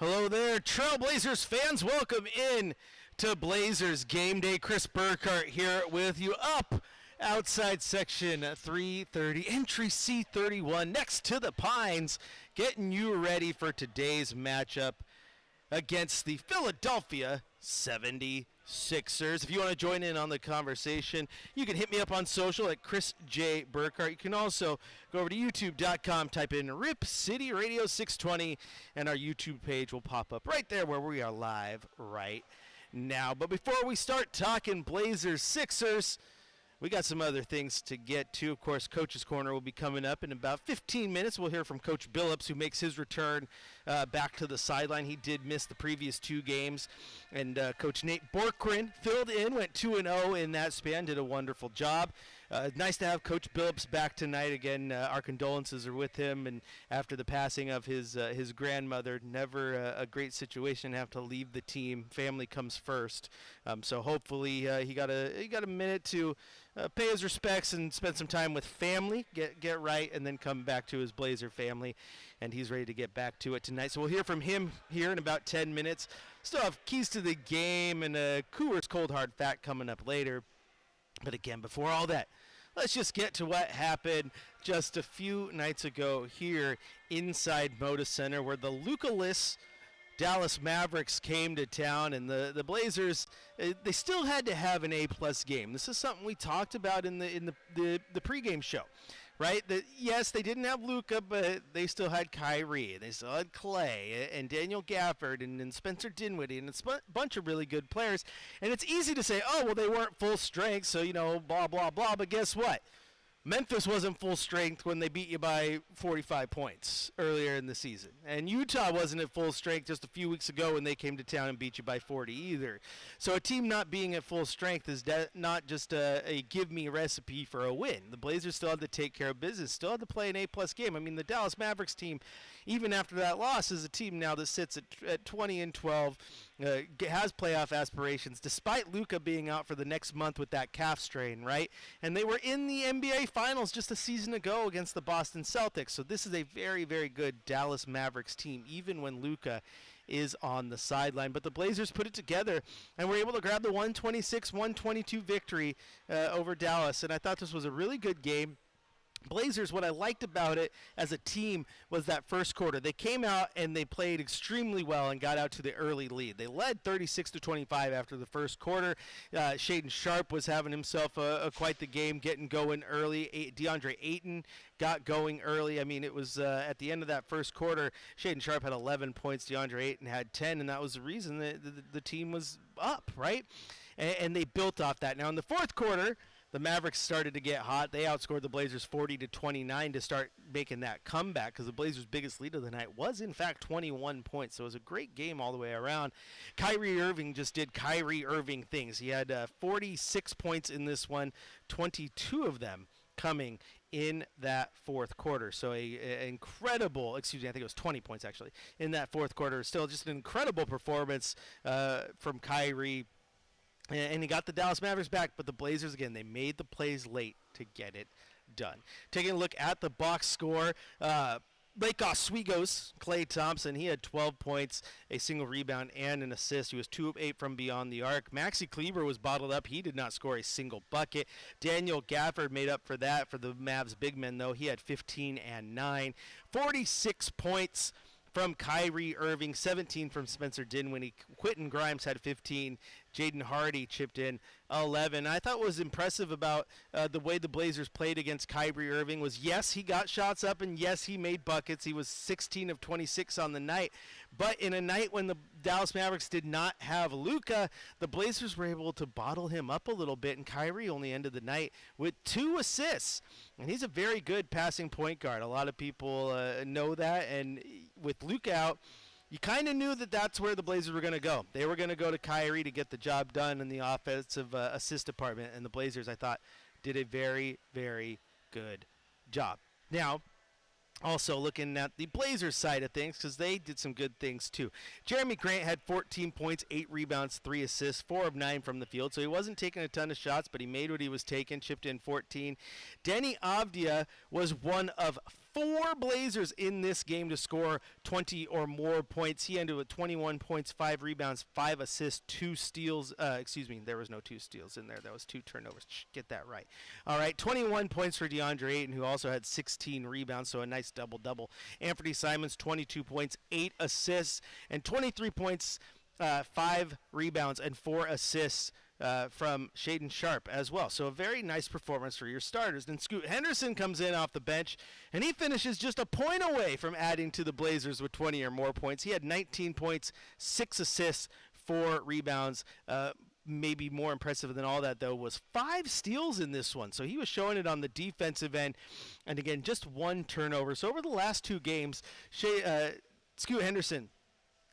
Hello there, Trailblazers fans. Welcome in to Blazers Game Day. Chris Burkhardt here with you up outside section 330, entry C31, next to the Pines, getting you ready for today's matchup against the Philadelphia 76ers. If you want to join in on the conversation, you can hit me up on social at Chris J. Burkhardt. You can also go over to youtube.com, type in Rip City Radio 620, and our YouTube page will pop up right there where we are live right now. But before we start talking Blazers Sixers, we got some other things to get to. Of course, Coach's Corner will be coming up in about 15 minutes. We'll hear from Coach Billups, who makes his return back to the sideline. He did miss the previous two games. And Coach Nate Borkrin filled in, went 2-0 in that span, did a wonderful job. Nice to have Coach Billups back tonight. Again, our condolences are with him. And after the passing of his grandmother, never a great situation to have to leave the team. Family comes first. So hopefully he got a minute to pay his respects and spend some time with family, get right, and then come back to his Blazer family. And he's ready to get back to it tonight. So we'll hear from him here in about 10 minutes. Still have keys to the game and a Coors Cold Hard Fact coming up later. But again, before all that, let's just get to what happened just a few nights ago here inside Moda Center, where the Luka-less Dallas Mavericks came to town, and the Blazers, they still had to have an A-plus game. This is something we talked about in the pregame show, right? Yes, they didn't have Luka, but they still had Kyrie, and they still had Clay, and Daniel Gafford, and Spencer Dinwiddie, and it's a bunch of really good players. And it's easy to say, oh, well, they weren't full strength, so, blah, blah, blah. But guess what? Memphis wasn't full strength when they beat you by 45 points earlier in the season. And Utah wasn't at full strength just a few weeks ago when they came to town and beat you by 40 either. So a team not being at full strength is not just a give-me recipe for a win. The Blazers still had to take care of business, still had to play an A-plus game. I mean, the Dallas Mavericks team, even after that loss, is a team now that sits at 20-12, has playoff aspirations, despite Luka being out for the next month with that calf strain, right? And they were in the NBA Finals just a season ago against the Boston Celtics. So this is a very, very good Dallas Mavericks team, even when Luka is on the sideline. But the Blazers put it together and were able to grab the 126-122 victory over Dallas. And I thought this was a really good game. Blazers, what I liked about it as a team was that first quarter. They came out and they played extremely well and got out to the early lead. They led 36-25 after the first quarter. Shaedon Sharpe was having himself quite the game, getting going early. DeAndre Ayton got going early. I mean, it was at the end of that first quarter, Shaedon Sharpe had 11 points, DeAndre Ayton had 10, and that was the reason that the team was up, right? And they built off that. Now, in the fourth quarter, the Mavericks started to get hot. They outscored the Blazers 40-29 to start making that comeback, because the Blazers' biggest lead of the night was, in fact, 21 points. So it was a great game all the way around. Kyrie Irving just did Kyrie Irving things. He had 46 points in this one, 22 of them coming in that fourth quarter. So a incredible, I think it was 20 points actually, in that fourth quarter. Still just an incredible performance from Kyrie. And he got the Dallas Mavericks back, but the Blazers, again, they made the plays late to get it done. Taking a look at the box score, Lake Oswego's Klay Thompson, he had 12 points, a single rebound, and an assist. He was 2 of 8 from beyond the arc. Maxi Kleber was bottled up. He did not score a single bucket. Daniel Gafford made up for that for the Mavs big men, though. He had 15 and 9. 46 points from Kyrie Irving, 17 from Spencer Dinwiddie. Quentin Grimes had 15. Jaden Hardy chipped in 11. I thought what was impressive about the way the Blazers played against Kyrie Irving was, yes, he got shots up, and yes, he made buckets. He was 16 of 26 on the night. But in a night when the Dallas Mavericks did not have Luka, the Blazers were able to bottle him up a little bit, and Kyrie only ended the night with 2 assists. And he's a very good passing point guard. A lot of people know that, and with Luka out, you kind of knew that that's where the Blazers were going to go. They were going to go to Kyrie to get the job done in the offensive assist department, and the Blazers, I thought, did a very, very good job. Now, also looking at the Blazers side of things, because they did some good things too. Jeremy Grant had 14 points, 8 rebounds, 3 assists, 4 of 9 from the field. So he wasn't taking a ton of shots, but he made what he was taking, chipped in 14. Denny Avdia was 1 of 4 Blazers in this game to score 20 or more points. He ended with 21 points, 5 rebounds, 5 assists, 2 steals. Excuse me, there was no 2 steals in there. That was 2 turnovers. Get that right. All right, 21 points for DeAndre Ayton, who also had 16 rebounds, so a nice double-double. Anthony Simons, 22 points, 8 assists, and 23 points, 5 rebounds, and 4 assists from Shaedon Sharpe as well. So a very nice performance for your starters. Then Scoot Henderson comes in off the bench, and he finishes just a point away from adding to the Blazers with 20 or more points. He had 19 points, 6 assists, 4 rebounds. Maybe more impressive than all that, though, was 5 steals in this one. So he was showing it on the defensive end. And again, just 1 turnover. So over the last 2 games, Scoot Henderson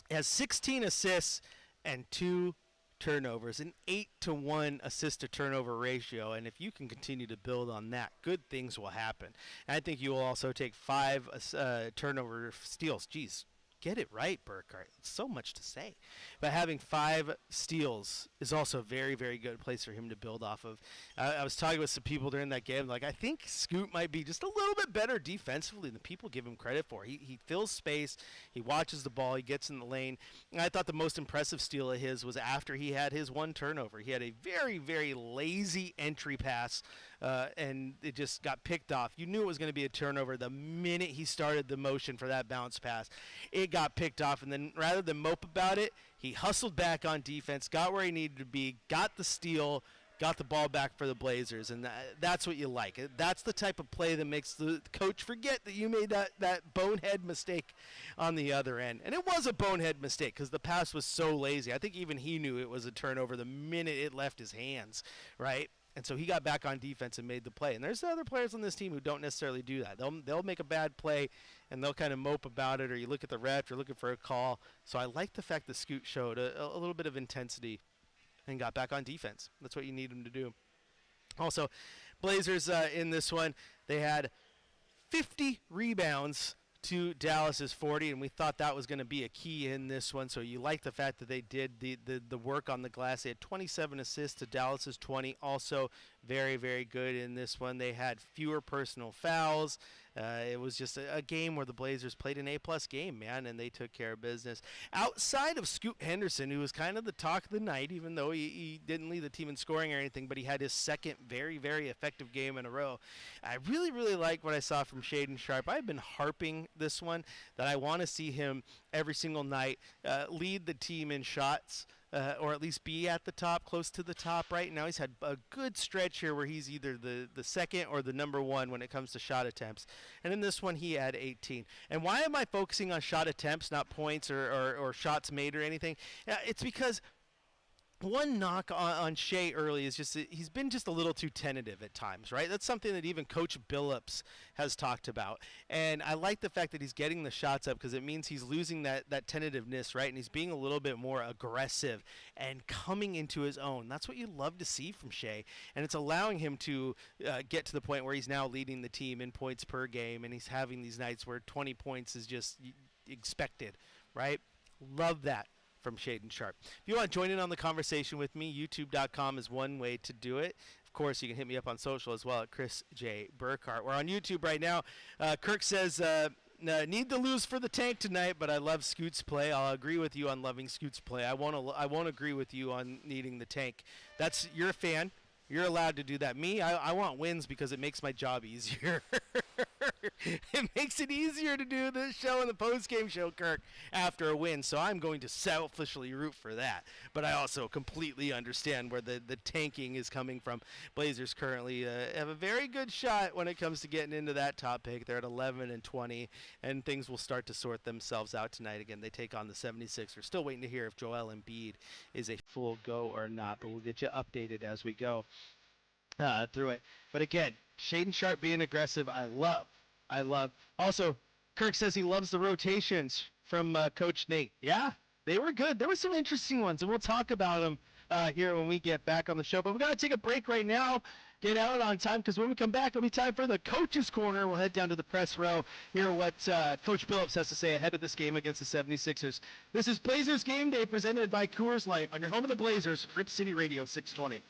has 16 assists and 2 turnovers, an 8-to-1 assist to turnover ratio, and if you can continue to build on that, good things will happen. And I think you will also take 5 turnover steals. Geez, get it right, Burkhardt. It's so much to say. But having 5 steals is also a very, very good place for him to build off of. I was talking with some people during that game, like, I think Scoot might be just a little bit better defensively than people give him credit for. He fills space, he watches the ball, he gets in the lane. And I thought the most impressive steal of his was after he had his 1 turnover. He had a very, very lazy entry pass, and it just got picked off. You knew it was going to be a turnover the minute he started the motion for that bounce pass. It got picked off, and then rather than mope about it, he hustled back on defense, got where he needed to be, got the steal, got the ball back for the Blazers, and that's what you like. That's the type of play that makes the coach forget that you made that bonehead mistake on the other end. And it was a bonehead mistake because the pass was so lazy. I think even he knew it was a turnover the minute it left his hands, right? And so he got back on defense and made the play. And there's other players on this team who don't necessarily do that. They'll make a bad play, and they'll kind of mope about it, or you look at the ref, you're looking for a call. So I like the fact that Scoot showed a little bit of intensity and got back on defense. That's what you need him to do. Also, Blazers in this one, they had 50 rebounds to Dallas's 40, and we thought that was going to be a key in this one. So you like the fact that they did the work on the glass. They had 27 assists to Dallas's 20. Also very, very good in this one. They had fewer personal fouls. It was just a game where the Blazers played an A-plus game, man, and they took care of business. Outside of Scoot Henderson, who was kind of the talk of the night, even though he didn't lead the team in scoring or anything, but he had his second very, very effective game in a row. I really, really like what I saw from Shaedon Sharpe. I've been harping this one that I want to see him every single night lead the team in shots. Or at least be at the top, close to the top right now. He's had a good stretch here where he's either the second or the number 1 when it comes to shot attempts. And in this one, he had 18. And why am I focusing on shot attempts, not points or shots made or anything? It's because one knock on Shea early is just he's been just a little too tentative at times, right? That's something that even Coach Billups has talked about. And I like the fact that he's getting the shots up because it means he's losing that tentativeness, right? And he's being a little bit more aggressive and coming into his own. That's what you love to see from Shea. And it's allowing him to get to the point where he's now leading the team in points per game, and he's having these nights where 20 points is just expected, right? Love that from Shaedon Sharpe. If you want to join in on the conversation with me, youtube.com is one way to do it. Of course, you can hit me up on social as well at Chris J. Burkhardt. We're on YouTube right now. Kirk says, need to lose for the tank tonight, but I love Scoot's play. I'll agree with you on loving Scoot's play. I won't agree with you on needing the tank. You're a fan. You're allowed to do that. Me, I want wins because it makes my job easier. It makes it easier to do this show and the post-game show, Kirk, after a win. So I'm going to selfishly root for that. But I also completely understand where the tanking is coming from. Blazers currently have a very good shot when it comes to getting into that top pick. They're at 11-20, and things will start to sort themselves out tonight. Again, they take on the 76ers. Still waiting to hear if Joel Embiid is a full go or not, but we'll get you updated as we go through it. But again, Shaedon Sharpe being aggressive, I love. Also, Kirk says he loves the rotations from Coach Nate. Yeah, they were good. There were some interesting ones, and we'll talk about them here when we get back on the show. But we've got to take a break right now, get out on time, because when we come back, it'll be time for the Coach's Corner. We'll head down to the press row, hear what Coach Billups has to say ahead of this game against the 76ers. This is Blazers Game Day presented by Coors Light on your home of the Blazers, Rip City Radio 620.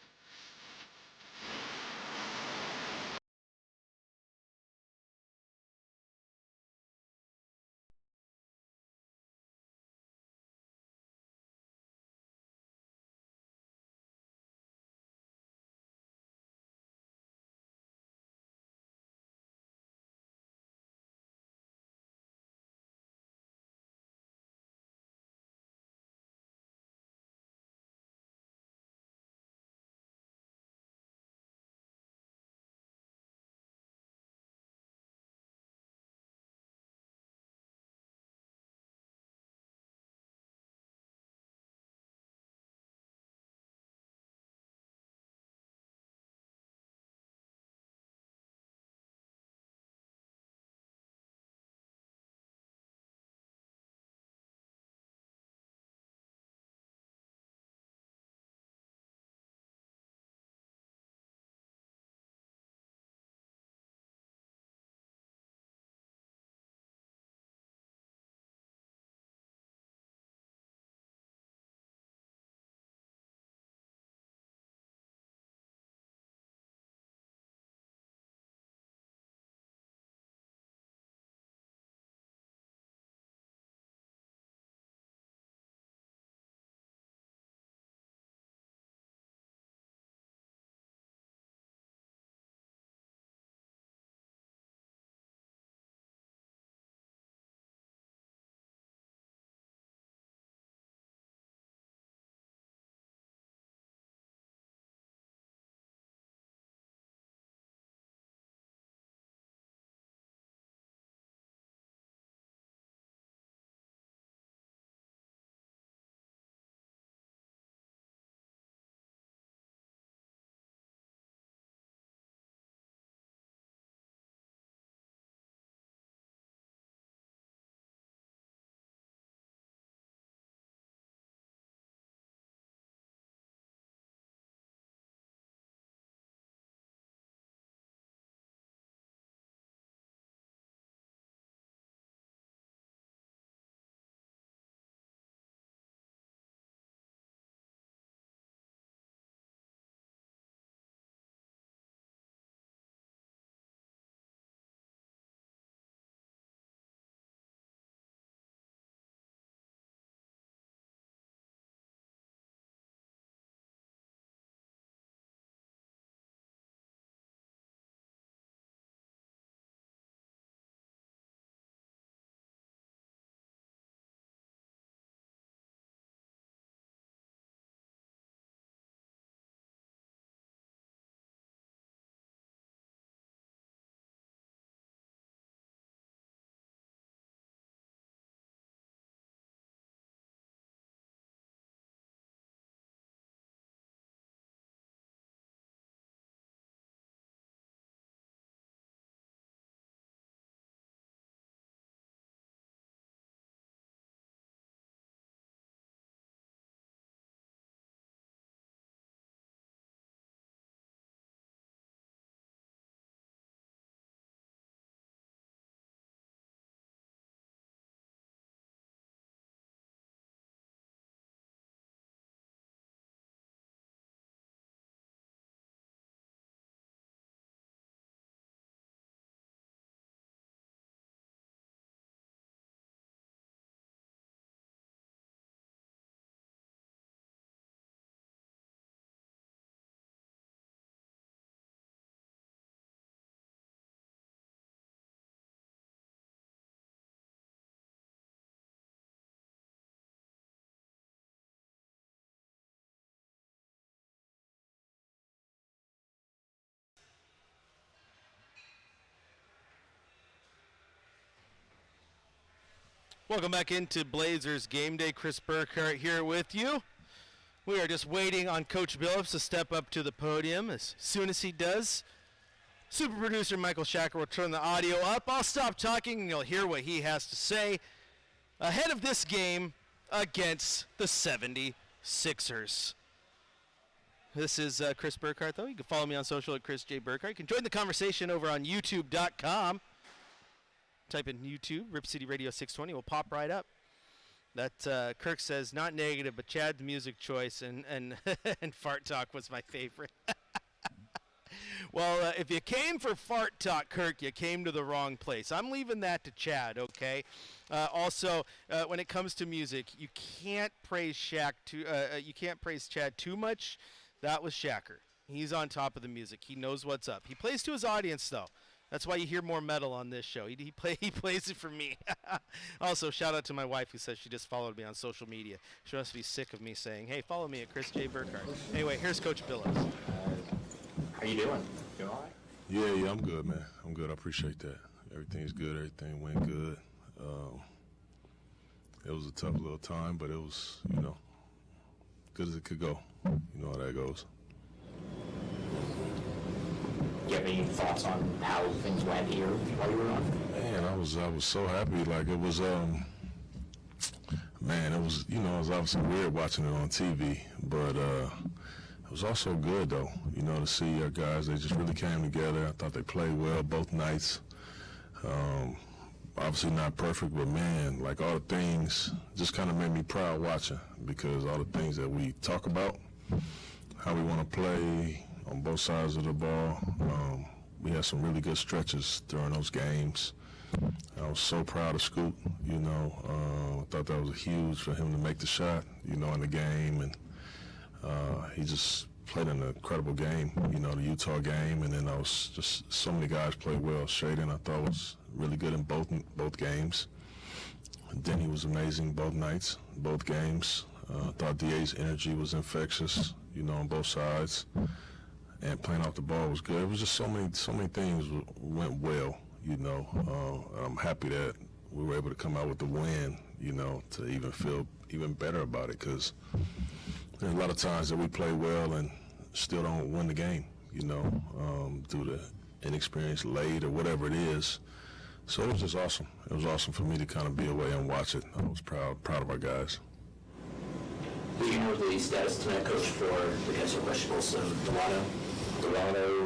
Welcome back into Blazers Game Day. Chris Burkhardt here with you. We are just waiting on Coach Billups to step up to the podium. As soon as he does, super producer Michael Shacker will turn the audio up. I'll stop talking and you'll hear what he has to say ahead of this game against the 76ers. This is Chris Burkhardt, though. You can follow me on social at Chris J. Burkhardt. You can join the conversation over on YouTube.com. Type in YouTube, Rip City Radio 620. Will pop right up. That Kirk says, not negative, but Chad's music choice and and Fart Talk was my favorite. Well, if you came for Fart Talk, Kirk, you came to the wrong place. I'm leaving that to Chad, okay? Also, when it comes to music, you can't praise Chad too much. That was Shacker. He's on top of the music. He knows what's up. He plays to his audience, though. That's why you hear more metal on this show. He plays it for me. Also, shout out to my wife who says she just followed me on social media. She must be sick of me saying, hey, follow me at Chris J. Burkhardt. Anyway, here's Coach Billups. How you doing? You all right? Yeah, I'm good, man. I'm good. I appreciate that. Everything's good. Everything went good. It was a tough little time, but it was, good as it could go. You know how that goes. Do you have any thoughts on how things went here while you were on? Man, I was so happy. Like, it was, man, it was, it was obviously weird watching it on TV, but it was also good, though, to see our guys. They just really came together. I thought they played well both nights. Obviously not perfect, but, man, like, all the things just kind of made me proud watching, because all the things that we talk about, how we want to play on both sides of the ball. We had some really good stretches during those games. I was so proud of Scoot, I thought that was huge for him to make the shot, in the game, and he just played an incredible game, the Utah game, and then I was just, so many guys played well. Shaden, I thought, was really good in both games. Denny was amazing both nights, both games. I thought DA's energy was infectious, on both sides. And playing off the ball was good. It was just so many things went well, I'm happy that we were able to come out with the win, to even feel even better about it, because there's a lot of times that we play well and still don't win the game, due to inexperience late or whatever it is. So it was just awesome. It was awesome for me to kind of be away and watch it. I was proud of our guys. Do you know the status tonight, Coach, for the guys who are questionable? So Delano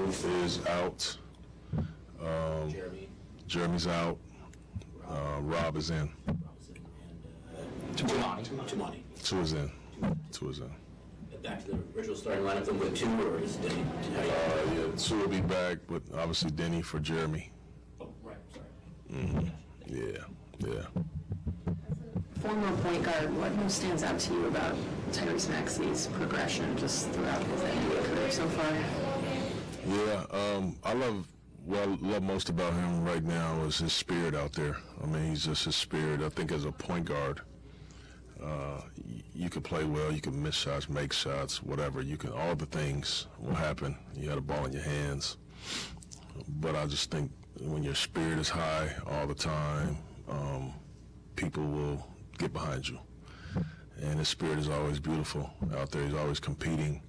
is out. Jeremy's out. Rob is in. Tumani. Two is in. Back to the original starting lineup then with two, or is Denny? Yeah, two will be back, but obviously Denny for Jeremy. Oh, right, sorry. Mm-hmm. Yeah. Former point guard, what most stands out to you about Tyrese Maxey's progression just throughout his NBA career so far? Yeah, I love most about him right now is his spirit out there. I mean, he's just his spirit. I think as a point guard, you can play well, you can miss shots, make shots, whatever. All the things will happen. You got a ball in your hands. But I just think when your spirit is high all the time, people will get behind you. And his spirit is always beautiful out there. He's always competing.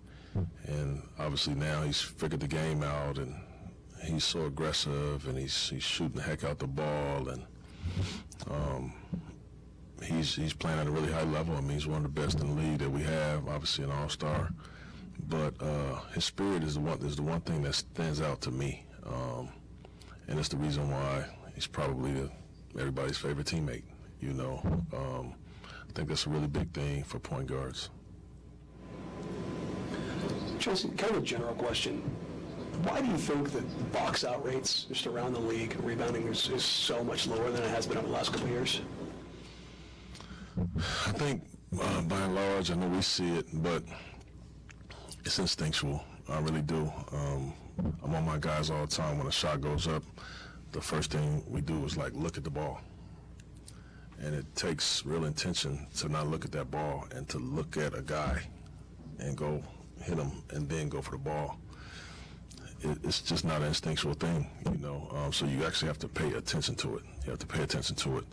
And obviously now he's figured the game out, and he's so aggressive, and he's shooting the heck out the ball, and he's playing at a really high level. I mean, he's one of the best in the league that we have, obviously an all-star. But his spirit is the one thing that stands out to me. And it's the reason why he's probably everybody's favorite teammate, I think that's a really big thing for point guards. Tracy, kind of a general question. Why do you think that box-out rates just around the league, rebounding is so much lower than it has been over the last couple of years? I think, by and large, I know we see it, but it's instinctual. I really do. I'm on my guys all the time. When a shot goes up, the first thing we do is, look at the ball. And it takes real intention to not look at that ball and to look at a guy and go hit him and then go for the ball. It's just not an instinctual thing, So you actually have to pay attention to it. You have to pay attention to it.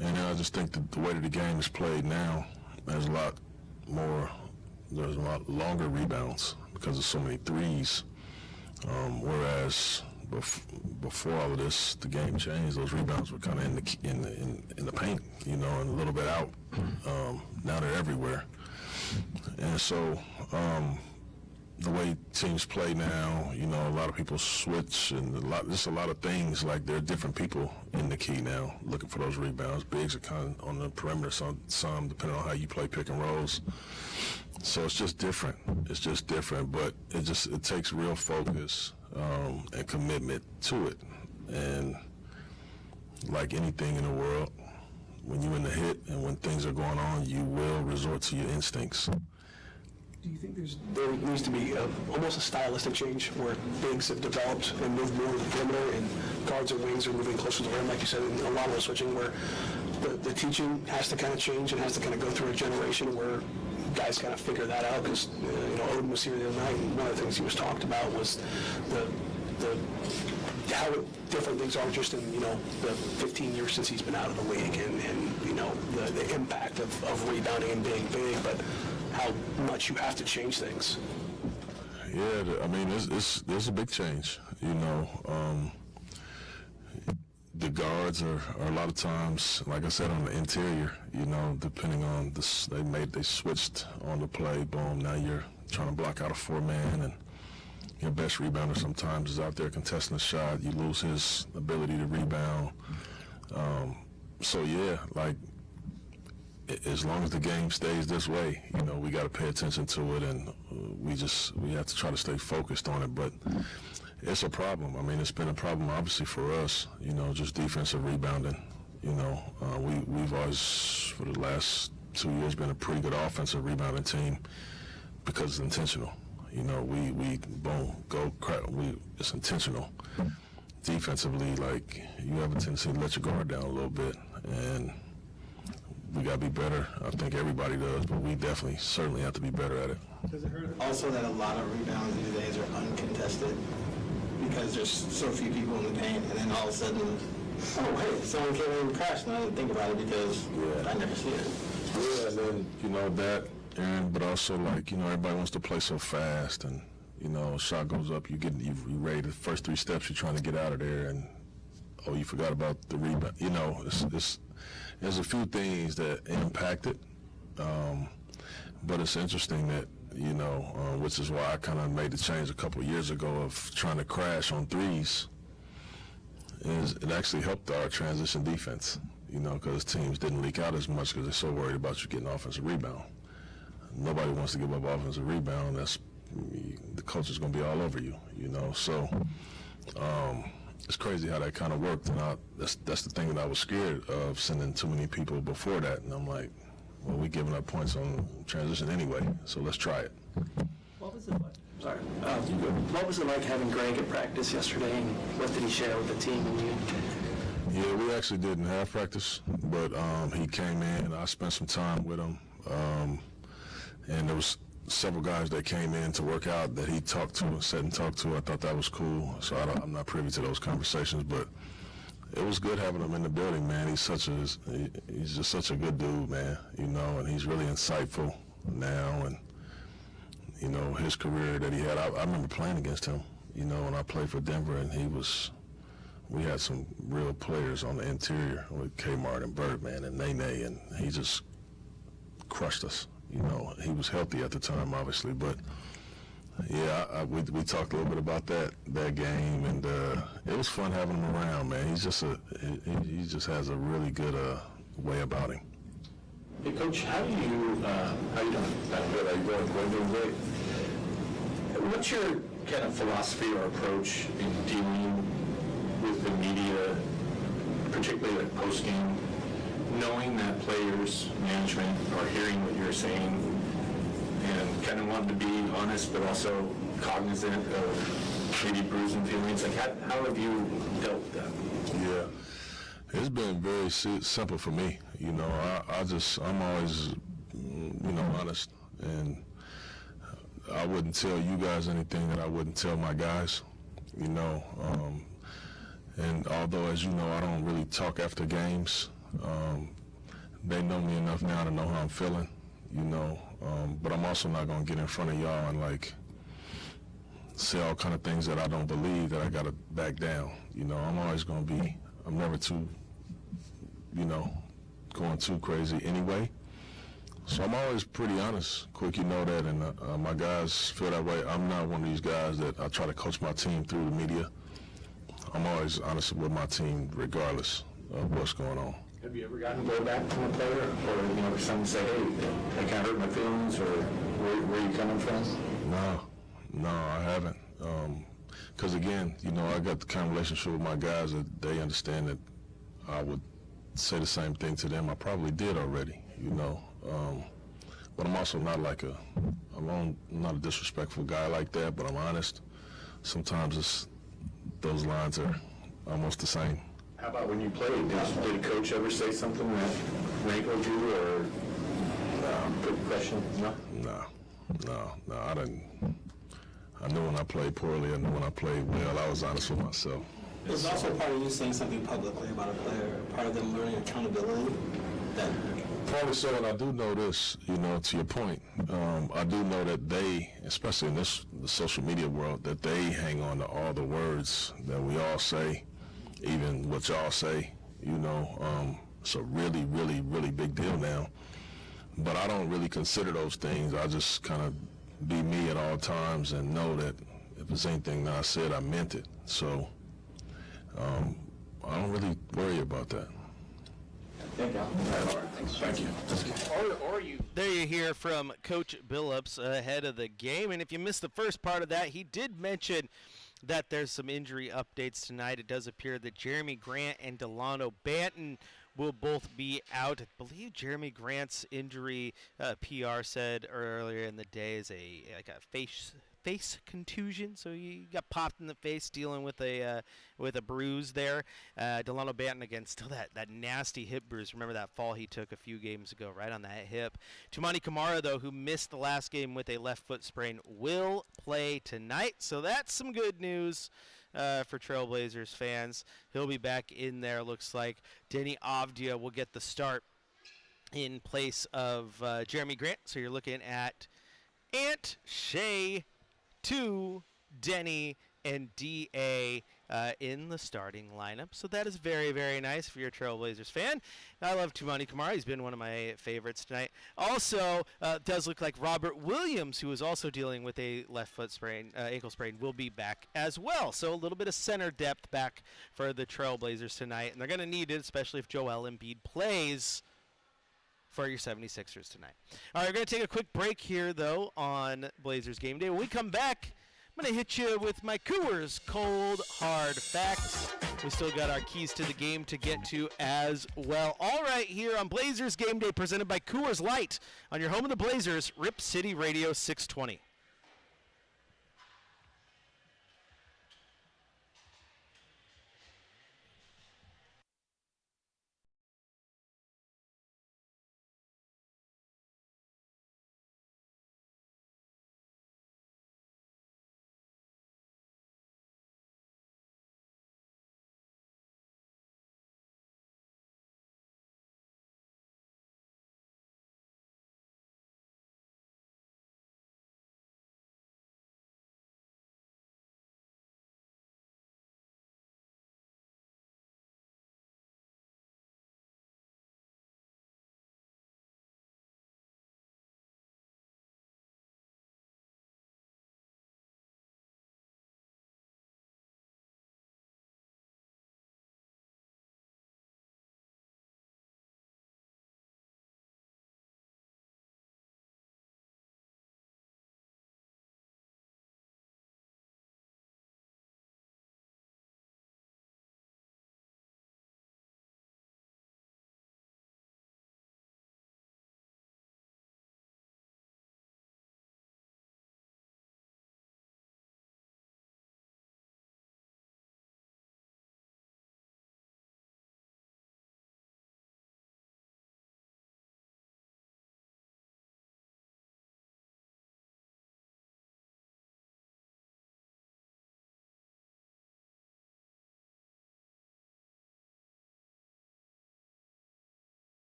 And I just think that the way that the game is played now, there's a lot longer rebounds because of so many threes. Whereas before all of this, the game changed. Those rebounds were kind of in the paint, you know, and a little bit out. Now they're everywhere, and so the way teams play now, you know, a lot of people switch, and just a lot of things. Like there are different people in the key now looking for those rebounds. Bigs are kind of on the perimeter, some depending on how you play pick and rolls. So it's just different. It's just different, but it takes real focus and commitment to it. And like anything in the world, when you're in the hit and when things are going on, you will resort to your instincts. Do you think there needs to be almost a stylistic change where bigs have developed and moved more to the perimeter and guards and wings are moving closer to the rim, like you said, and a lot of switching where the teaching has to kind of change and has to kind of go through a generation where guys kind of figure that out? Because, you know, Odin was here the other night, and one of the things he was talked about was how different things are just in, you know, the 15 years since he's been out of the league, and you know, the impact of rebounding and being big, but how much you have to change things. Yeah, I mean, there's a big change, you know. The guards are a lot of times, like I said, on the interior, you know, depending on this, they switched on the play, boom, now you're trying to block out a four-man, and your best rebounder sometimes is out there contesting a shot. You lose his ability to rebound. So, yeah, like, as long as the game stays this way, you know, we got to pay attention to it, and we have to try to stay focused on it. But it's a problem. I mean, it's been a problem, obviously, for us, you know, just defensive rebounding. You know, we've always, for the last 2 years, been a pretty good offensive rebounding team because it's intentional. You know, we boom, go, crack, it's intentional. Defensively, like, you have a tendency to let your guard down a little bit, and we got to be better. I think everybody does, but we definitely, certainly have to be better at it. Does it hurt also that a lot of rebounds these days are uncontested because there's so few people in the paint, and then all of a sudden, oh, hey, someone came in and crashed, and I didn't think about it because I never see it. Yeah, and then, you know, that, and but also, like, you know, everybody wants to play so fast, and, you know, shot goes up, you ready, the first 3 steps, you're trying to get out of there, and, oh, you forgot about the rebound. You know, there's a few things that impact it, but it's interesting that, you know, which is why I kind of made the change a couple of years ago of trying to crash on threes. It actually helped our transition defense, you know, because teams didn't leak out as much because they're so worried about you getting offensive rebound. Nobody wants to give up offensive rebound. The coach is going to be all over you, you know. So it's crazy how that kind of worked, and that's the thing that I was scared of, sending too many people before that, and I'm like, well, we're giving up points on transition anyway, so let's try it. What was it like? Sorry. What was it like having Greg at practice yesterday, and what did he share with the team and you? Yeah, we actually didn't have practice, but he came in, and I spent some time with him, and there was several guys that came in to work out that he talked to and sat and talked to. I thought that was cool, so I'm not privy to those conversations, but it was good having him in the building, man. He's just such a good dude, man, you know, and he's really insightful now, and, you know, his career that he had, I remember playing against him, you know, when I played for Denver, and we had some real players on the interior with Kmart and Birdman and Nene, and he just crushed us. You know, he was healthy at the time, obviously, but yeah, we talked a little bit about that game, and it was fun having him around, man. He just has a really good way about him. Hey, Coach, how you doing? I'm good. How you doing? I'm doing great. What's your kind of philosophy or approach in dealing with the media, particularly like post-game, knowing that players, management are hearing what you're saying and kind of wanting to be honest, but also cognizant of maybe bruising feelings? Like, how have you dealt with that? Yeah, it's been very simple for me. You know, I'm always, you know, honest, and I wouldn't tell you guys anything that I wouldn't tell my guys, you know. And although, as you know, I don't really talk after games, They know me enough now to know how I'm feeling, you know. But I'm also not gonna get in front of y'all and like say all kind of things that I don't believe that I gotta back down. You know, I'm always gonna be. I'm never too, you know, going too crazy anyway. So I'm always pretty honest. Quick, you know that, and my guys feel that way. I'm not one of these guys that I try to coach my team through the media. I'm always honest with my team, regardless of what's going on. Have you ever gotten blowback from a player, or you know, someone say, "Hey, that kind of hurt my feelings," or where are you coming from? No, I haven't. Because again, you know, I got the kind of relationship with my guys that they understand that I would say the same thing to them. I probably did already, you know. But I'm also not like I'm not a disrespectful guy like that, but I'm honest. Sometimes those lines are almost the same. How about when you played? Did a coach ever say something that rankled you or put pressure? No? No, I didn't. I knew when I played poorly. I knew when I played well. I was honest with myself. It was also part of you saying something publicly about a player, part of them learning accountability. That Probably so, and I do know this, you know, to your point. I do know that they, especially in the social media world, that they hang on to all the words that we all say, even what y'all say, you know. It's a really, really, really big deal now. But I don't really consider those things. I just kind of be me at all times and know that if there's anything that I said, I meant it. So I don't really worry about that. Thank you. There you hear from Coach Billups ahead of the game. And if you missed the first part of that, he did mention that there's some injury updates tonight. It does appear that Jeremy Grant and Delano Banton will both be out. I believe Jeremy Grant's injury, PR said earlier in the day, is a face contusion. So he got popped in the face dealing with a bruise there. Delano Banton, again, still that nasty hip bruise. Remember that fall he took a few games ago right on that hip. Tumani Kamara, though, who missed the last game with a left foot sprain, will play tonight. So that's some good news for Trailblazers fans. He'll be back in there, looks like. Denny Avdia will get the start in place of Jeremy Grant. So you're looking at Ant, Shea, 2, Denny, and D.A. In the starting lineup. So that is very, very nice if you're a Trailblazers fan. I love Tumani Kamara. He's been one of my favorites tonight. Also, does look like Robert Williams, who is also dealing with a left foot sprain, ankle sprain, will be back as well. So a little bit of center depth back for the Trailblazers tonight. And they're going to need it, especially if Joel Embiid plays for your 76ers tonight. All right, we're going to take a quick break here, though, on Blazers Game Day. When we come back, I'm going to hit you with my Coors Cold Hard Facts. We still got our keys to the game to get to as well. All right, here on Blazers Game Day, presented by Coors Light, on your home of the Blazers, Rip City Radio 620.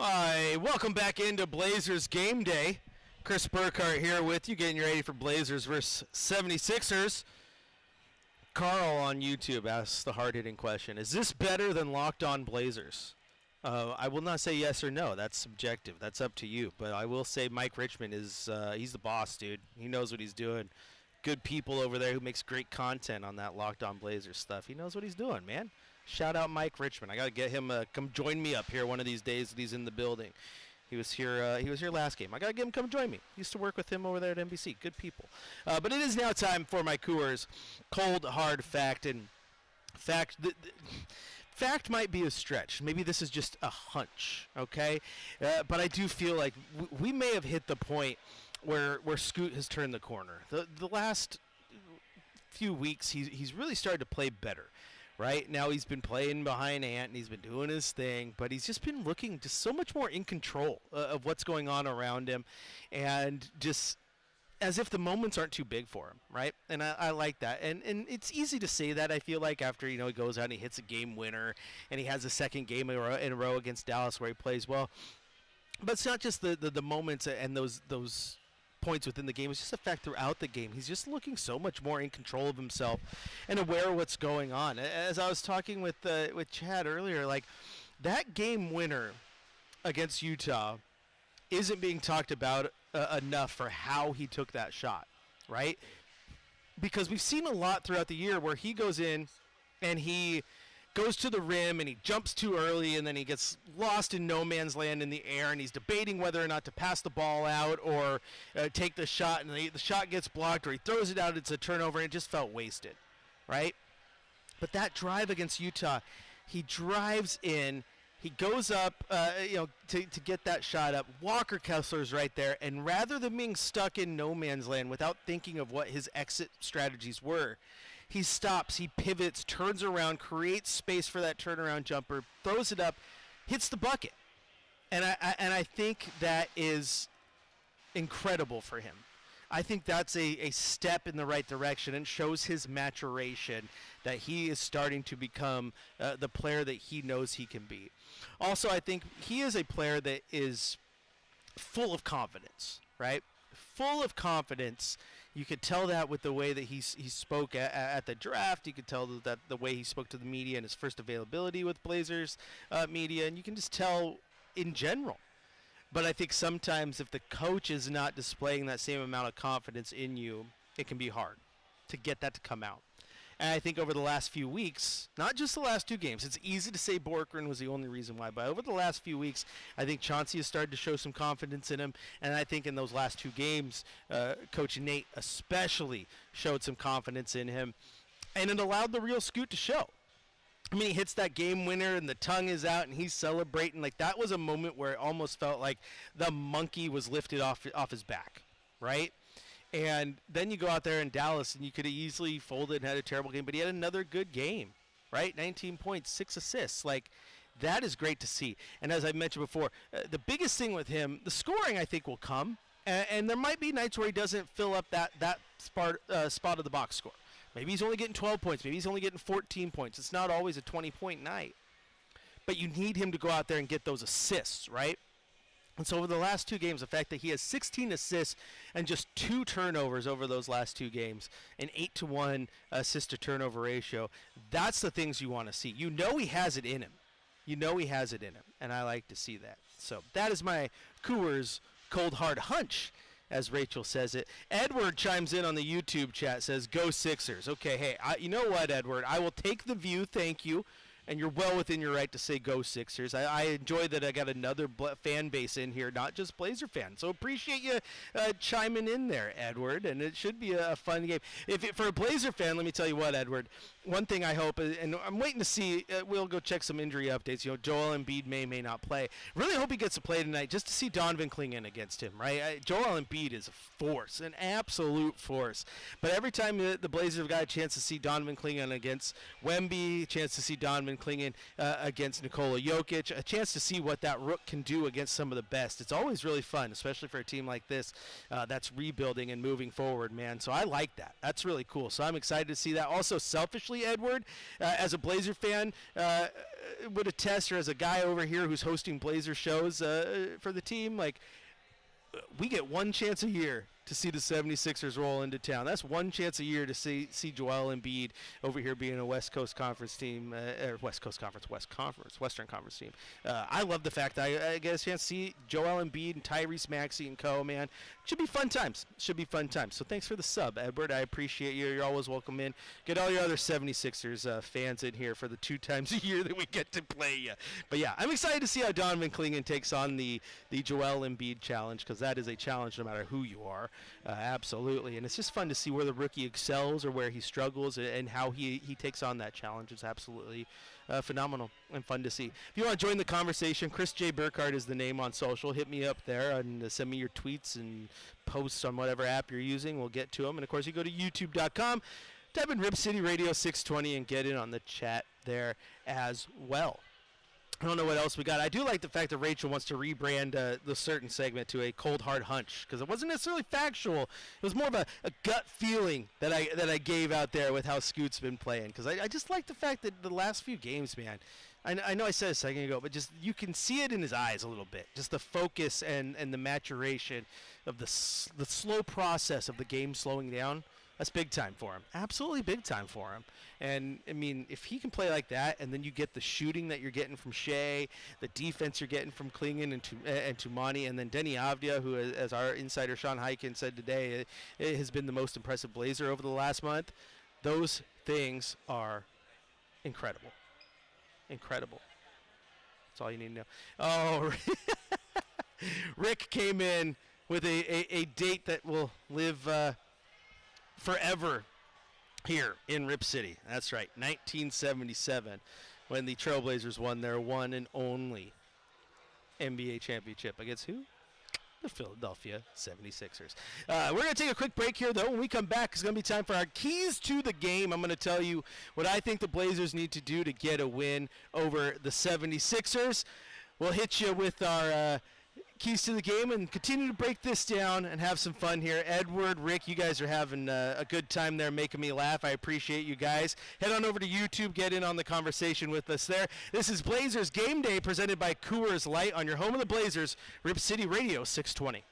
Hi, welcome back into Blazers Game Day. Chris Burkhardt here with you, getting you ready for Blazers versus 76ers. Carl on YouTube asks the hard-hitting question, is this better than Locked On Blazers? I will not say yes or no. That's subjective. That's up to you. But I will say Mike Richmond is he's the boss, dude. He knows what he's doing. Good people over there who makes great content on that Locked On Blazers stuff. He knows what he's doing, man. Shout out Mike Richmond. I got to get him come join me up here one of these days that he's in the building. He was here last game. I got to get him come join me. Used to work with him over there at NBC. Good people. But it is now time for my Coors Cold Hard Fact. And fact might be a stretch. Maybe this is just a hunch, okay? But I do feel like we may have hit the point where Scoot has turned the corner. The last few weeks, he's really started to play better. Right now he's been playing behind Ant and he's been doing his thing, but he's just been looking just so much more in control of what's going on around him, and just as if the moments aren't too big for him, right? And I like that, and it's easy to say that. I feel like after he goes out and he hits a game winner, and he has a second game in a row against Dallas where he plays well, but it's not just the moments and those points within the game. It's just a fact throughout the game. He's just looking so much more in control of himself and aware of what's going on. As I was talking with Chad earlier, like that game winner against Utah isn't being talked about enough for how he took that shot, right? Because we've seen a lot throughout the year where he goes in and he goes to the rim and he jumps too early and then he gets lost in no man's land in the air and he's debating whether or not to pass the ball out or take the shot, and the shot gets blocked, or he throws it out, it's a turnover, and it just felt wasted, right? But that drive against Utah, he drives in, he goes up to get that shot up. Walker Kessler's right there, and rather than being stuck in no man's land without thinking of what his exit strategies were, he stops, he pivots, turns around, creates space for that turnaround jumper, throws it up, hits the bucket. And I think that is incredible for him. I think that's a step in the right direction and shows his maturation, that he is starting to become the player that he knows he can be. Also, I think he is a player that is full of confidence, right? Full of confidence. You could tell that with the way that he spoke at the draft. You could tell that the way he spoke to the media in his first availability with Blazers media, and you can just tell in general. But I think sometimes if the coach is not displaying that same amount of confidence in you, it can be hard to get that to come out. And I think over the last few weeks, not just the last two games, it's easy to say Burkhardt was the only reason why, but over the last few weeks, I think Chauncey has started to show some confidence in him, and I think in those last two games, Coach Nate especially showed some confidence in him, and it allowed the real Scoot to show. I mean, he hits that game winner, and the tongue is out, and he's celebrating. Like, that was a moment where it almost felt like the monkey was lifted off his back, right? And then you go out there in Dallas, and you could have easily folded and had a terrible game, but he had another good game, right? 19 points, 6 assists. Like, that is great to see. And as I mentioned before, the biggest thing with him, the scoring, I think, will come. And there might be nights where he doesn't fill up that spot of the box score. Maybe he's only getting 12 points. Maybe he's only getting 14 points. It's not always a 20-point night. But you need him to go out there and get those assists, right? And so over the last two games, the fact that he has 16 assists and just 2 turnovers over those last two games, an 8-to-1 assist-to-turnover ratio, that's the things you want to see. You know he has it in him. You know he has it in him, and I like to see that. So that is my Coors Cold Hard Hunch, as Rachel says it. Edward chimes in on the YouTube chat, says, go Sixers. Okay, hey, you know what, Edward? I will take the view, thank you. And you're well within your right to say go Sixers. I enjoy that I got another fan base in here, not just Blazer fans. So appreciate you chiming in there, Edward. And it should be a fun game. For a Blazer fan, let me tell you what, Edward. One thing I hope, and I'm waiting to see, we'll go check some injury updates. You know, Joel Embiid may not play. Really hope he gets to play tonight just to see Donovan Clingan against him, right? Joel Embiid is a force, an absolute force. But every time the Blazers have got a chance to see Donovan Clingan against Wemby, chance to see Donovan Donovan Clingan against Nikola Jokic. A chance to see what that rook can do against some of the best. It's always really fun, especially for a team like this that's rebuilding and moving forward, man. So I like that. That's really cool. So I'm excited to see that. Also, selfishly, Edward, as a Blazer fan, would attest, or as a guy over here who's hosting Blazer shows for the team, like, we get one chance a year to see the 76ers roll into town. That's one chance a year to see Joel Embiid over here being a West Coast Conference team, or Western Conference team. I love the fact that I get a chance to see Joel Embiid and Tyrese Maxey and co, man. Should be fun times. Should be fun times. So thanks for the sub, Edward. I appreciate you. You're always welcome in. Get all your other 76ers fans in here for the 2 times a year that we get to play you. But yeah, I'm excited to see how Donovan Clingan takes on the Joel Embiid challenge, because that is a challenge no matter who you are. Absolutely. And it's just fun to see where the rookie excels or where he struggles, and how he takes on that challenge. It's absolutely phenomenal and fun to see. If you want to join the conversation, Chris J. Burkhardt is the name on social. Hit me up there and send me your tweets and posts on whatever app you're using. We'll get to them. And, of course, you go to youtube.com, type in Rip City Radio 620, and get in on the chat there as well. I don't know what else we got. I do like the fact that Rachel wants to rebrand the certain segment to a cold hard hunch, because it wasn't necessarily factual. It was more of a gut feeling that I gave out there with how Scoot's been playing, because I just like the fact that the last few games, man, I know I said it a second ago, but just you can see it in his eyes a little bit. Just the focus and the maturation of the slow process of the game slowing down. That's big time for him. Absolutely big time for him. And, I mean, if he can play like that, and then you get the shooting that you're getting from Shea, the defense you're getting from Clingan and Tumani, and then Denny Avdia, who, as our insider Sean Hyken said today, it has been the most impressive Blazer over the last month. Those things are incredible. Incredible. That's all you need to know. Oh, Rick came in with a date that will live forever here in Rip City. That's right, 1977, when the Trailblazers won their one and only NBA championship against who? The Philadelphia 76ers. We're going to take a quick break here, though. When we come back, it's going to be time for our keys to the game. I'm going to tell you what I think the Blazers need to do to get a win over the 76ers. We'll hit you with our keys to the game and continue to break this down and have some fun here. Edward, Rick, you guys are having a good time there, making me laugh. I appreciate you guys. Head on over to YouTube, get in on the conversation with us there. This is Blazers Game Day, presented by Coors Light on your home of the Blazers, Rip City Radio 620.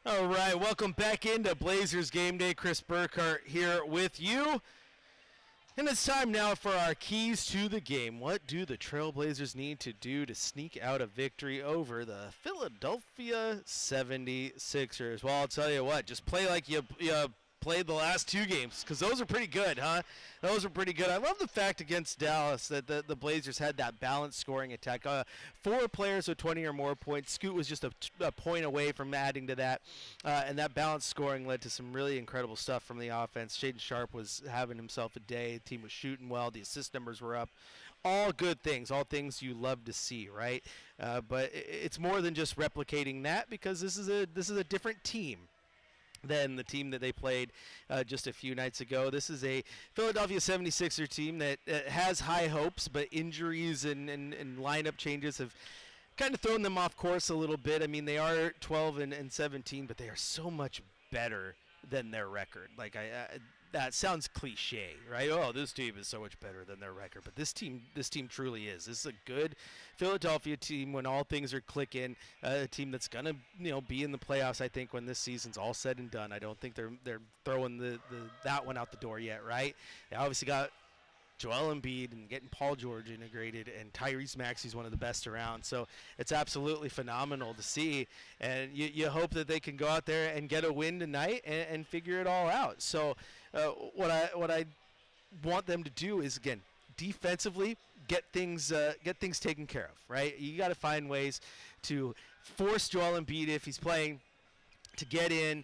All right, welcome back into Blazers Game Day. Chris Burkhardt here with you. And it's time now for our keys to the game. What do the Trailblazers need to do to sneak out a victory over the Philadelphia 76ers? Well, I'll tell you what, just play like you played the last two games, because those are pretty good, huh? Those are pretty good. I love the fact against Dallas that the Blazers had that balanced scoring attack. 4 players with 20 or more points. Scoot was just a point away from adding to that, and that balanced scoring led to some really incredible stuff from the offense. Shaden Sharp was having himself a day. The team was shooting well. The assist numbers were up. All good things, all things you love to see, right? But it's more than just replicating that, because this is a different team than the team that they played just a few nights ago. This is a Philadelphia 76er team that has high hopes, but injuries and lineup changes have kind of thrown them off course a little bit. I mean, they are 12 and 17, but they are so much better than their record. Like, that sounds cliche, right? Oh, this team is so much better than their record, but this team truly is. This is a good Philadelphia team when all things are clicking. A team that's gonna, be in the playoffs. I think when this season's all said and done. I don't think they're throwing that one out the door yet, right? They obviously got Joel Embiid and getting Paul George integrated, and Tyrese Maxey's one of the best around. So it's absolutely phenomenal to see, and you hope that they can go out there and get a win tonight and figure it all out. So what I want them to do is, again, defensively get things taken care of, right? You got to find ways to force Joel Embiid, if he's playing, to get in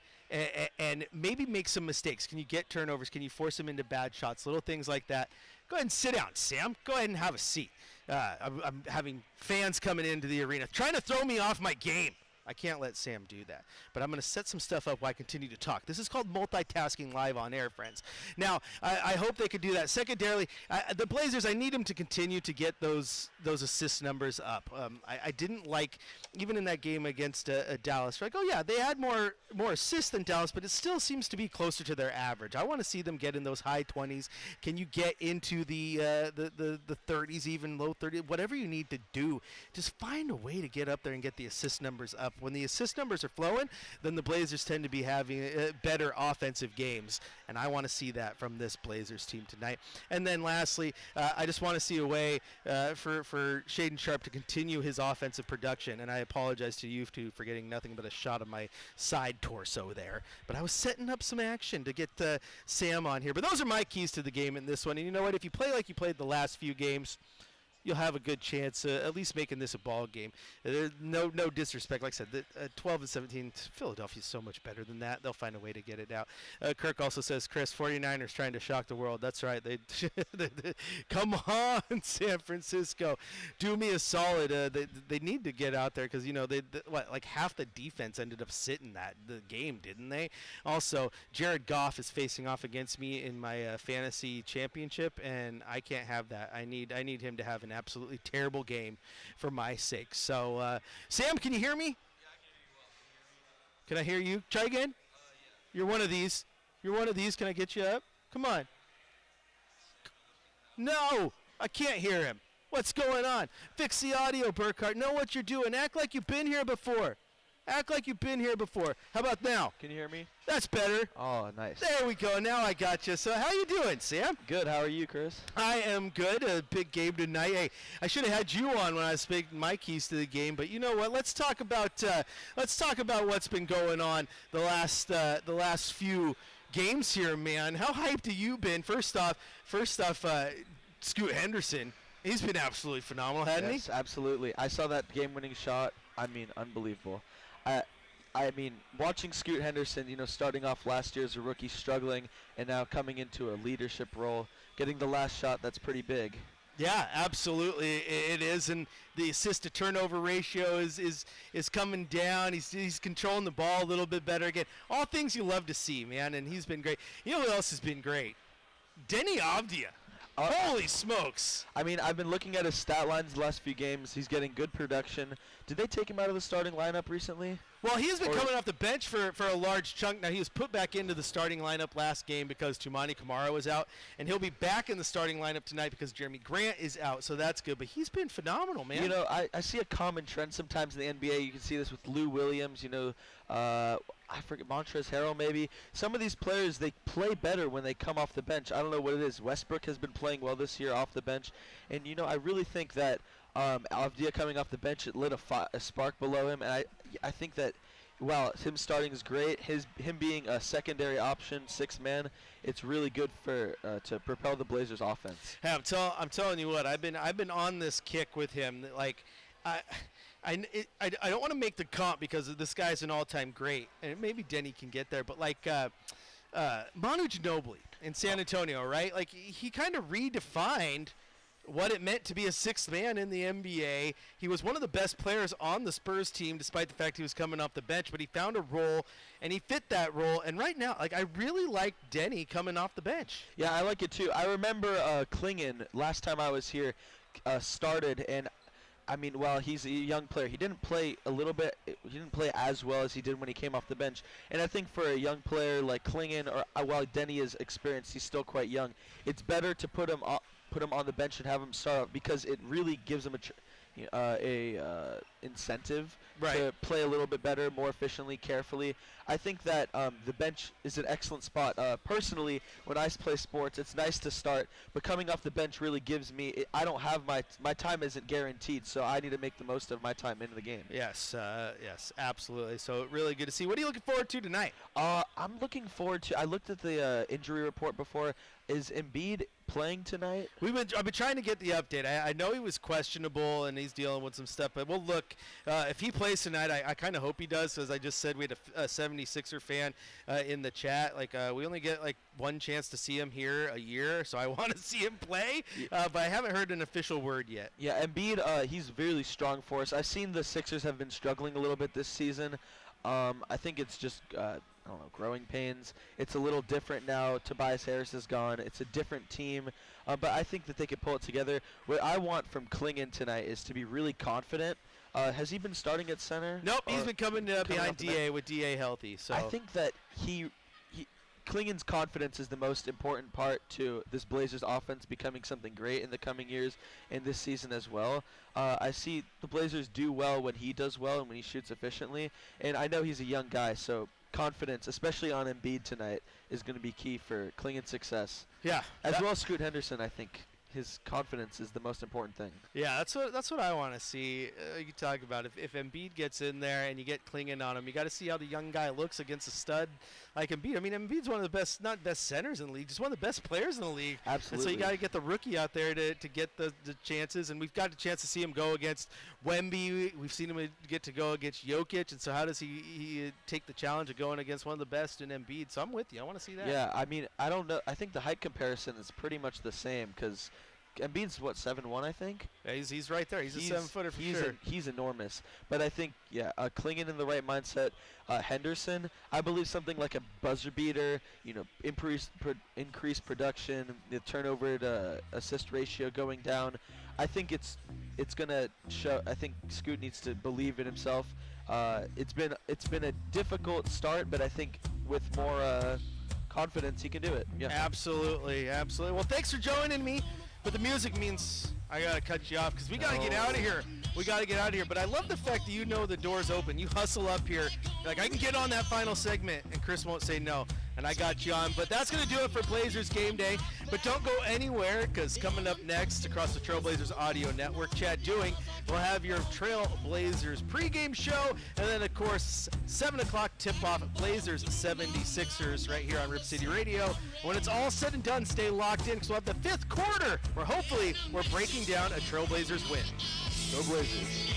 and maybe make some mistakes. Can you get turnovers? Can you force him into bad shots? Little things like that. Go ahead and sit down, Sam. Go ahead and have a seat. I'm having fans coming into the arena trying to throw me off my game. I can't let Sam do that. But I'm going to set some stuff up while I continue to talk. This is called multitasking live on air, friends. Now, I hope they could do that. Secondarily, the Blazers, I need them to continue to get those assist numbers up. I didn't like, even in that game against Dallas, like, oh, yeah, they had more assists than Dallas, but it still seems to be closer to their average. I want to see them get in those high 20s. Can you get into the 30s, even low 30s, whatever you need to do. Just find a way to get up there and get the assist numbers up. When the assist numbers are flowing, then the Blazers tend to be having better offensive games, and I want to see that from this Blazers team tonight. And then lastly, I just want to see a way for Shaden Sharp to continue his offensive production, and I apologize to you two for getting nothing but a shot of my side torso there, but I was setting up some action to get Sam on here. But those are my keys to the game in this one, and you know what? If you play like you played the last few games, you'll have a good chance at least making this a ball game. No disrespect. Like I said, 12 and 17, Philadelphia's so much better than that. They'll find a way to get it out. Kirk also says, Chris, 49ers trying to shock the world. That's right. They come on, San Francisco. Do me a solid. They need to get out there because, like half the defense ended up sitting the game, didn't they? Also, Jared Goff is facing off against me in my fantasy championship, and I can't have that. I need him to have an absolutely terrible game for my sake. So, Sam, can you hear me? Yeah, I can hear you well. Can I hear you? Try again. Yeah. You're one of these. Can I get you up? Come on. No, I can't hear him. What's going on? Fix the audio, Burkhardt. Know what you're doing. Act like you've been here before. How about now? Can you hear me? That's better. Oh, nice. There we go. Now I got you. So how you doing, Sam? Good. How are you, Chris? I am good. A big game tonight. Hey, I should have had you on when I was making my keys to the game, but you know what? Let's talk about what's been going on the last few games here, man. How hyped have you been? First off, Scoot Henderson. He's been absolutely phenomenal, hasn't he? Yes, absolutely. I saw that game-winning shot. I mean, unbelievable. I mean, watching Scoot Henderson, starting off last year as a rookie, struggling, and now coming into a leadership role, getting the last shot, that's pretty big. Yeah, absolutely, it is, and the assist-to-turnover ratio is coming down. He's controlling the ball a little bit better again. All things you love to see, man, and he's been great. You know who else has been great? Denny Avdia. Holy smokes! I mean, I've been looking at his stat lines the last few games. He's getting good production. Did they take him out of the starting lineup recently? Well, he's been coming off the bench for a large chunk. Now, he was put back into the starting lineup last game because Tumani Kamara was out, and he'll be back in the starting lineup tonight because Jeremy Grant is out, so that's good. But he's been phenomenal, man. You know, I see a common trend sometimes in the NBA. You can see this with Lou Williams, I forget, Montrezl Harrell maybe. Some of these players, they play better when they come off the bench. I don't know what it is. Westbrook has been playing well this year off the bench, and, I really think that Avdia coming off the bench, it lit a spark below him, and I think that while him starting is great, him being a secondary option, sixth man, it's really good for to propel the Blazers offense. Hey, I'm telling you what, I've been on this kick with him. Like, I don't want to make the comp because this guy's an all-time great, and maybe Denny can get there, but like Manu Ginobili in San Antonio, right? Like, he kind of redefined what it meant to be a sixth man in the NBA. He was one of the best players on the Spurs team, despite the fact he was coming off the bench, but he found a role, and he fit that role. And right now, like, I really like Denny coming off the bench. Yeah, I like it too. I remember Klingon, last time I was here, started, and while he's a young player, he didn't play a little bit. He didn't play as well as he did when he came off the bench. And I think for a young player like Klingon, or while Denny is experienced, he's still quite young. It's better to put him on the bench and have him start because it really gives him a incentive to play a little bit better, more efficiently, carefully. I think that the bench is an excellent spot. Personally, when I play sports, it's nice to start, but coming off the bench really gives me. I don't have my time isn't guaranteed, so I need to make the most of my time into the game. Yes, yes, absolutely. So really good to see. What are you looking forward to tonight? I'm looking forward to. I looked at the injury report before. Is Embiid playing tonight? I've been trying to get the update. I know he was questionable and he's dealing with some stuff, but we'll look. If he plays tonight, I kind of hope he does. As I just said, we had a 76er fan in the chat. Like, we only get like one chance to see him here a year, so I want to see him play. But I haven't heard an official word yet. Yeah, Embiid, he's really strong for us. I've seen the Sixers have been struggling a little bit this season. I think it's just I don't know, growing pains. It's a little different now. Tobias Harris is gone. It's a different team, but I think that they could pull it together. What I want from Klingon tonight is to be really confident. Has he been starting at center? Nope, he's been coming behind DA with DA healthy. So I think that Klingon's confidence is the most important part to this Blazers offense becoming something great in the coming years and this season as well. I see the Blazers do well when he does well and when he shoots efficiently, and I know he's a young guy, so confidence, especially on Embiid tonight, is going to be key for Klingon's success. Yeah. As well as Scoot Henderson, I think his confidence is the most important thing. Yeah, that's what I want to see. You talk about if Embiid gets in there and you get Klingon on him, you got to see how the young guy looks against a stud like Embiid. I mean, Embiid's one of the best, not best centers in the league, just one of the best players in the league. Absolutely. And so you got to get the rookie out there to get the chances, and we've got a chance to see him go against Wemby. We've seen him get to go against Jokic, and so how does he take the challenge of going against one of the best in Embiid? So I'm with you. I want to see that. Yeah, I mean, I don't know. I think the height comparison is pretty much the same because Embiid's, 7'1", I think? Yeah, he's right there. He's a 7-footer for sure. He's enormous. But I think, Klingon in the right mindset. Henderson, I believe something like a buzzer beater, increased production, the turnover to assist ratio going down. I think it's going to show. I think Scoot needs to believe in himself. It's been a difficult start, but I think with more confidence, he can do it. Yeah. Absolutely. Well, thanks for joining me. But the music means I got to cut you off because we got to get out of here. But I love the fact that the door's open. You hustle up here. You're like, I can get on that final segment, and Chris won't say no. And I got you on. But that's going to do it for Blazers Game Day. But don't go anywhere because coming up next across the Trailblazers Audio Network, Chad Doing, we'll have your Trailblazers pregame show. And then, of course, 7 o'clock tip-off Blazers 76ers right here on Rip City Radio. When it's all said and done, stay locked in because we'll have the fifth quarter where hopefully we're breaking down a Trailblazers win. Go Blazers.